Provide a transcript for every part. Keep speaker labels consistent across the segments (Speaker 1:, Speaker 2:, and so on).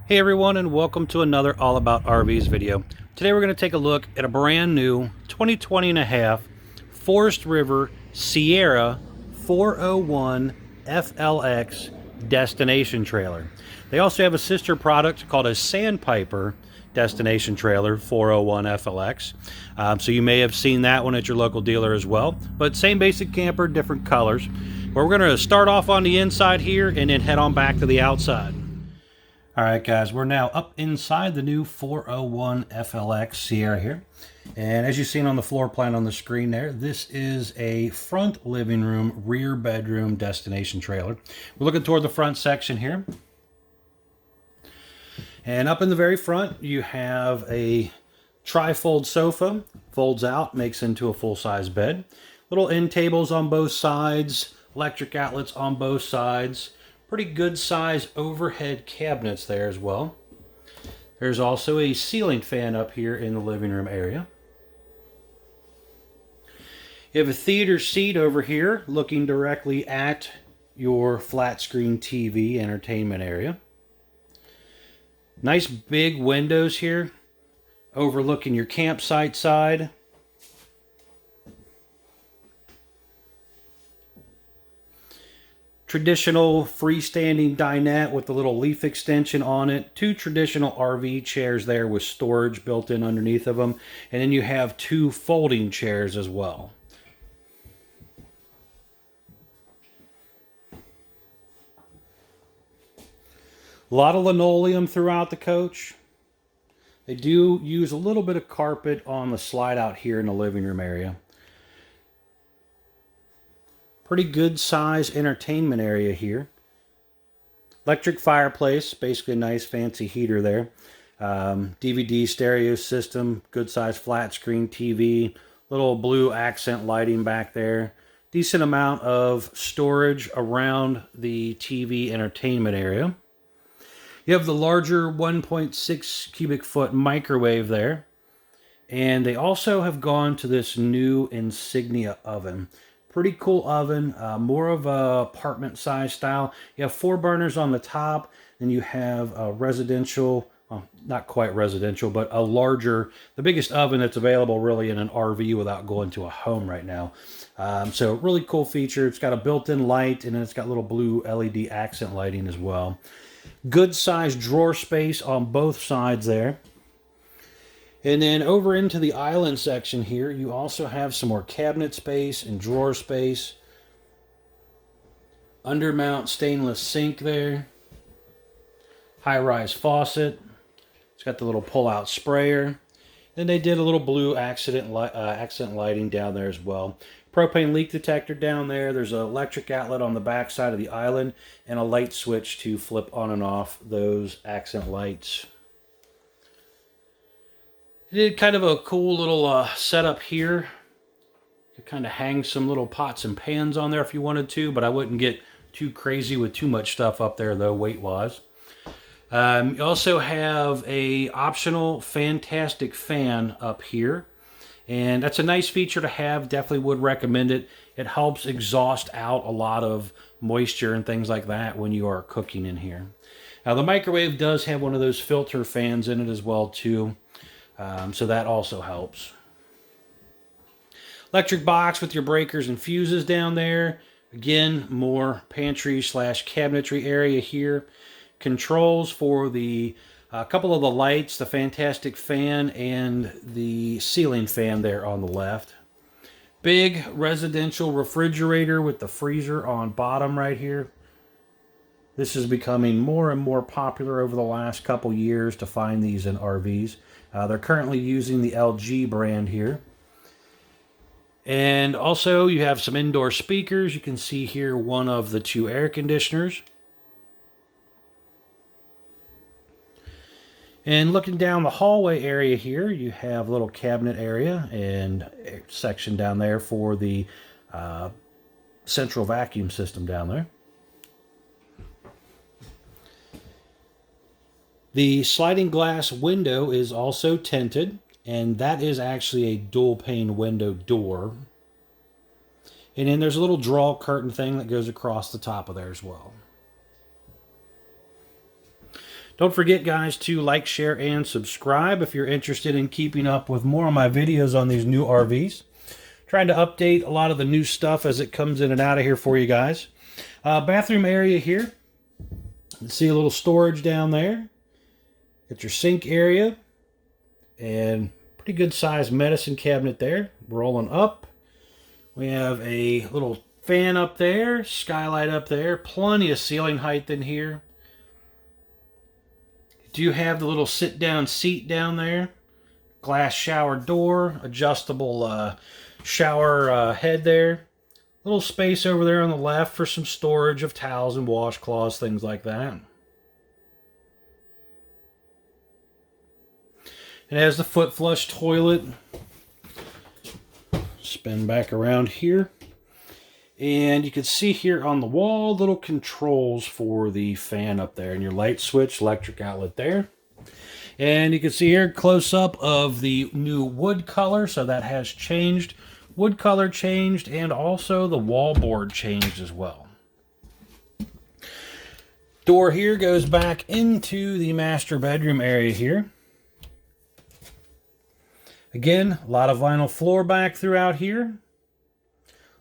Speaker 1: Hey everyone, and welcome to another All About RVs video. Today we're going to take a look at a brand new 2020 and a half Forestriver Sierra 401 FLX Destination trailer. They also have a sister product called a Sandpiper Destination trailer 401 FLX. So you may have seen that one at your local dealer as well. But same basic camper, different colors. But we're going to start off on the inside here and then head on back to the outside. All right, guys, we're now up inside the new 401 FLX Sierra here. And as you've seen on the floor plan on the screen there, this is a front living room, rear bedroom destination trailer. We're looking toward the front section here. And up in the very front, you have a tri-fold sofa, folds out, makes into a full-size bed. Little end tables on both sides, electric outlets on both sides. Pretty good size overhead cabinets there as well. There's also a ceiling fan up here in the living room area. You have a theater seat over here looking directly at your flat screen TV entertainment area. Nice big windows here overlooking your campsite side. Traditional freestanding dinette with a little leaf extension on it. Two traditional RV chairs there with storage built in underneath of them. And then you have two folding chairs as well. A lot of linoleum throughout the coach. They do use a little bit of carpet on the slide out here in the living room area. Pretty good size entertainment area here. Electric fireplace, basically a nice fancy heater there. DVD stereo system, good size flat screen TV, little blue accent lighting back there. Decent amount of storage around the TV entertainment area. You have the larger 1.6 cubic foot microwave there. And they also have gone to this new Insignia oven. Pretty cool oven, more of a apartment size style. You have 4 burners on the top, and you have a residential, not quite residential, but a larger, the biggest oven that's available really in an RV without going to a home right now. So really cool feature. It's got a built-in light, and then it's got little blue LED accent lighting as well. Good size drawer space on both sides there. And then over into the island section here, you also have some more cabinet space and drawer space. Undermount stainless sink there. High-rise faucet. It's got the little pull-out sprayer. Then they did a little blue accent lighting down there as well. Propane leak detector down there. There's an electric outlet on the back side of the island and a light switch to flip on and off those accent lights. They did kind of a cool little setup here. You could kind of hang some little pots and pans on there if you wanted to, but I wouldn't get too crazy with too much stuff up there though, weight-wise. You also have a optional fantastic fan up here. And that's a nice feature to have. Definitely would recommend it. It helps exhaust out a lot of moisture and things like that when you are cooking in here. Now the microwave does have one of those filter fans in it as well too. So that also helps. Electric box with your breakers and fuses down there. Again, more pantry slash cabinetry area here. Controls for the couple of the lights, the fantastic fan, and the ceiling fan there on the left. Big residential refrigerator with the freezer on bottom right here. This is becoming more and more popular over the last couple years to find these in RVs. They're currently using the LG brand here. And also you have some indoor speakers. You can see here one of the 2 air conditioners. And looking down the hallway area here, you have a little cabinet area and a section down there for the central vacuum system down there. The sliding glass window is also tinted, and that is actually a dual pane window door. And then there's a little draw curtain thing that goes across the top of there as well. Don't forget, guys, to like, share, and subscribe if you're interested in keeping up with more of my videos on these new RVs. Trying to update a lot of the new stuff as it comes in and out of here for you guys. Bathroom area here. You see a little storage down there. Got your sink area. And pretty good sized medicine cabinet there. Rolling up. We have a little fan up there. Skylight up there. Plenty of ceiling height in here. Do you have the little sit down seat down there? Glass shower door. Adjustable shower head there. Little space over there on the left for some storage of towels and washcloths, things like that. It has the foot flush toilet. Spin back around here. And you can see here on the wall, little controls for the fan up there. And your light switch, electric outlet there. And you can see here close up of the new wood color. So that has changed. Wood color changed, and also the wallboard changed as well. Door here goes back into the master bedroom area here. Again, a lot of vinyl floor back throughout here.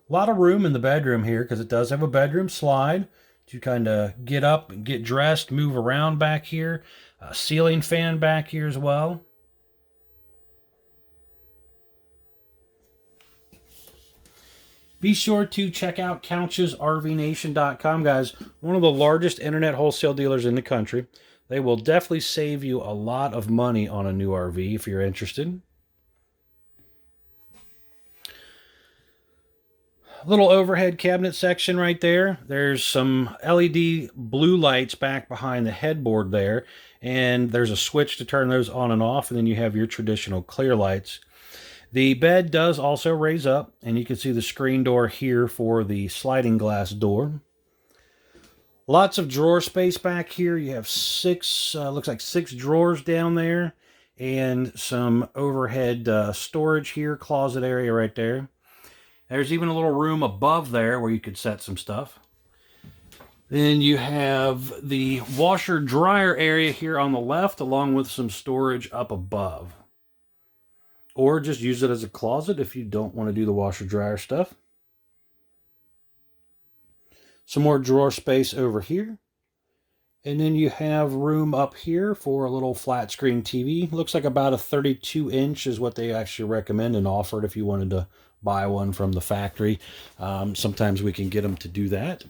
Speaker 1: A lot of room in the bedroom here because it does have a bedroom slide to kind of get up and get dressed, move around back here. A ceiling fan back here as well. Be sure to check out CouchesRVNation.com, guys. One of the largest internet wholesale dealers in the country. They will definitely save you a lot of money on a new RV if you're interested. Little overhead cabinet section right there. There's some LED blue lights back behind the headboard there. And there's a switch to turn those on and off. And then you have your traditional clear lights. The bed does also raise up, and you can see the screen door here for the sliding glass door. Lots of drawer space back here. You have looks like 6 drawers down there, and some overhead storage here, closet area right there. There's even a little room above there where you could set some stuff. Then you have the washer dryer area here on the left, along with some storage up above. Or just use it as a closet if you don't want to do the washer dryer stuff. Some more drawer space over here. And then you have room up here for a little flat screen TV. Looks like about a 32-inch is what they actually recommend and offered if you wanted to buy one from the factory. Sometimes we can get them to do that.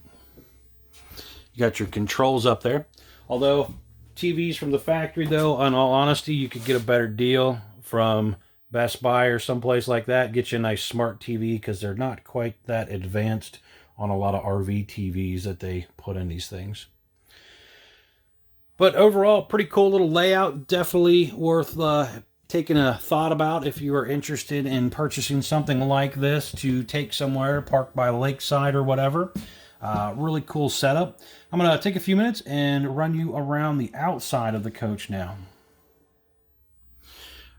Speaker 1: You got your controls up there. Although TVs from the factory, though, in all honesty, you could get a better deal from Best Buy or someplace like that. Get you a nice smart TV because they're not quite that advanced on a lot of RV TVs that they put in these things. But overall, pretty cool little layout. Definitely worth taking a thought about if you are interested in purchasing something like this to take somewhere, park by lakeside or whatever. Really cool setup. I'm going to take a few minutes and run you around the outside of the coach now.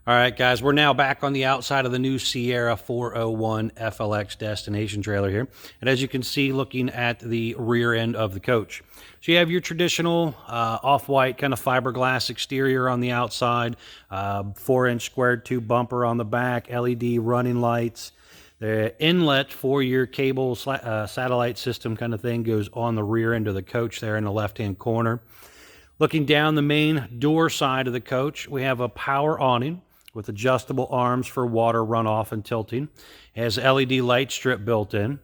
Speaker 1: All right, guys, we're now back on the outside of the new Sierra 401 FLX Destination trailer here. And as you can see, looking at the rear end of the coach. So you have your traditional off-white kind of fiberglass exterior on the outside, 4-inch squared tube bumper on the back, LED running lights. The inlet for your cable satellite system kind of thing goes on the rear end of the coach there in the left-hand corner. Looking down the main door side of the coach, we have a power awning with adjustable arms for water runoff and tilting. It has LED light strip built in.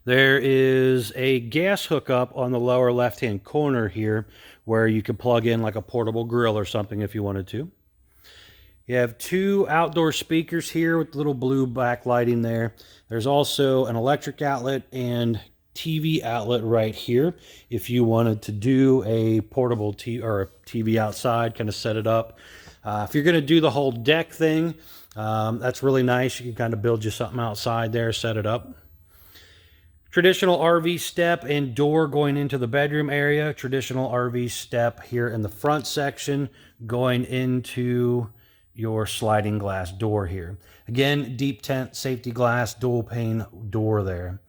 Speaker 1: There is a gas hookup on the lower left-hand corner here where you could plug in like a portable grill or something if you wanted to. You have 2 outdoor speakers here with little blue backlighting there. There's also an electric outlet and TV outlet right here if you wanted to do a portable TV outside, kind of set it up. If you're going to do the whole deck thing, that's really nice. You can kind of build you something outside there, set it up. Traditional RV step and door going into the bedroom area. Traditional RV step here in the front section going into your sliding glass door here. Again, deep tent safety glass dual pane door there.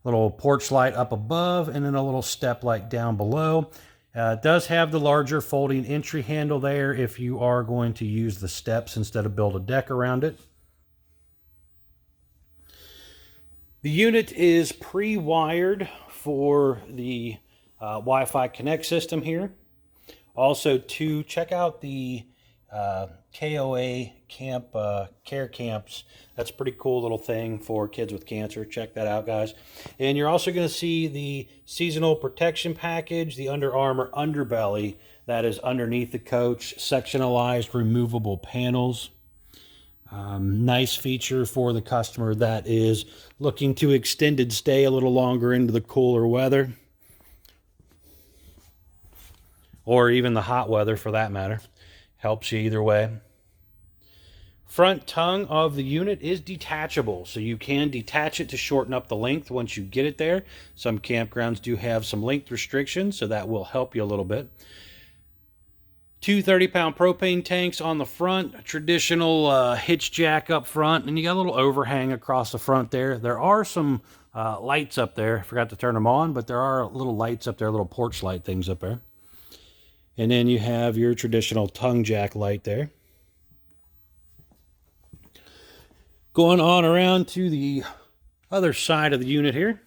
Speaker 1: Little porch light up above and then a little step light down below. It does have the larger folding entry handle there if you are going to use the steps instead of build a deck around it. The unit is pre-wired for the Wi-Fi Connect system here. Also, to check out the KOA camp care camps. That's a pretty cool little thing for kids with cancer. Check that out, guys. And you're also going to see the seasonal protection package, the Under Armour underbelly that is underneath the coach, sectionalized removable panels. Nice feature for the customer that is looking to extended stay a little longer into the cooler weather, or even the hot weather for that matter. Helps you either way. Front tongue of the unit is detachable, so you can detach it to shorten up the length once you get it there. Some campgrounds do have some length restrictions, so that will help you a little bit. Two 30-pound propane tanks on the front, a traditional hitch jack up front, and you got a little overhang across the front there. There are some lights up there. I forgot to turn them on, but there are little lights up there, little porch light things up there. And then you have your traditional tongue jack light there. Going on around to the other side of the unit here.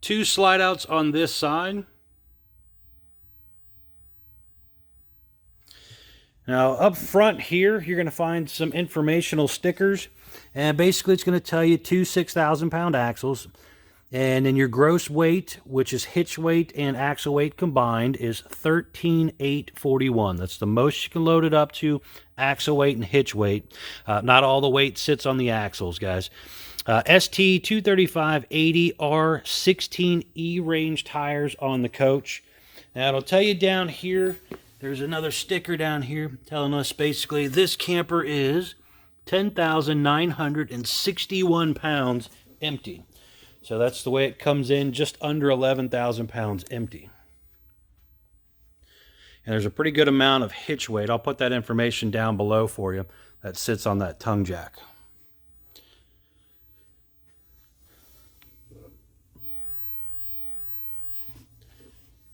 Speaker 1: Two slide outs on this side. Now up front here, you're going to find some informational stickers. And basically it's going to tell you two 6,000-pound axles. And then your gross weight, which is hitch weight and axle weight combined, is 13,841. That's the most you can load it up to, axle weight and hitch weight. Not all the weight sits on the axles, guys. ST 235/80 R16E range tires on the coach. Now it'll tell you down here, there's another sticker down here telling us basically this camper is 10,961 pounds empty. So that's the way it comes in, just under 11,000 pounds empty. And there's a pretty good amount of hitch weight. I'll put that information down below for you that sits on that tongue jack.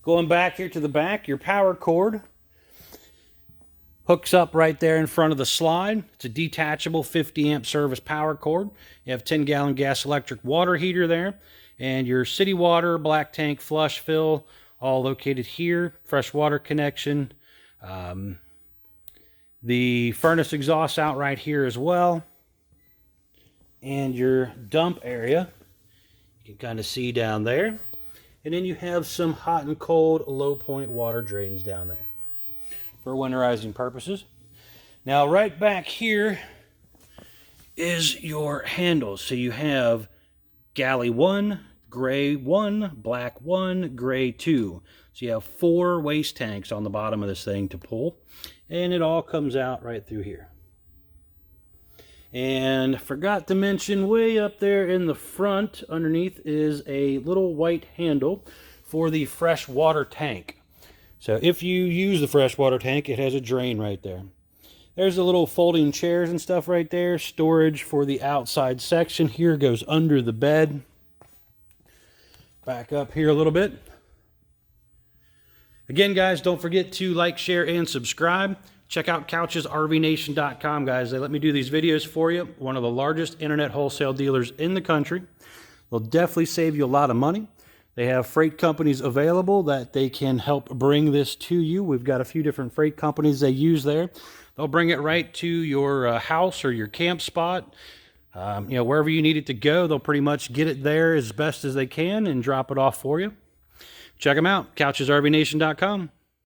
Speaker 1: Going back here to the back, your power cord hooks up right there in front of the slide. It's a detachable 50 amp service power cord. You have 10-gallon gas electric water heater there. And your city water, black tank, flush fill, all located here. Fresh water connection. The furnace exhaust out right here as well. And your dump area, you can kind of see down there. And then you have some hot and cold low point water drains down there for winterizing purposes. Now right back here is your handles. So you have galley 1, gray 1, black 1, gray 2. So you have 4 waste tanks on the bottom of this thing to pull. And it all comes out right through here. And forgot to mention, way up there in the front underneath is a little white handle for the fresh water tank. So if you use the freshwater tank, it has a drain right there. There's the little folding chairs and stuff right there. Storage for the outside section here goes under the bed. Back up here a little bit. Again, guys, don't forget to like, share, and subscribe. Check out couchesrvnation.com, guys. They let me do these videos for you. One of the largest internet wholesale dealers in the country. They'll definitely save you a lot of money. They have freight companies available that they can help bring this to you. We've got a few different freight companies they use there. They'll bring it right to your house or your camp spot. Wherever you need it to go, they'll pretty much get it there as best as they can and drop it off for you. Check them out, couchesrvnation.com.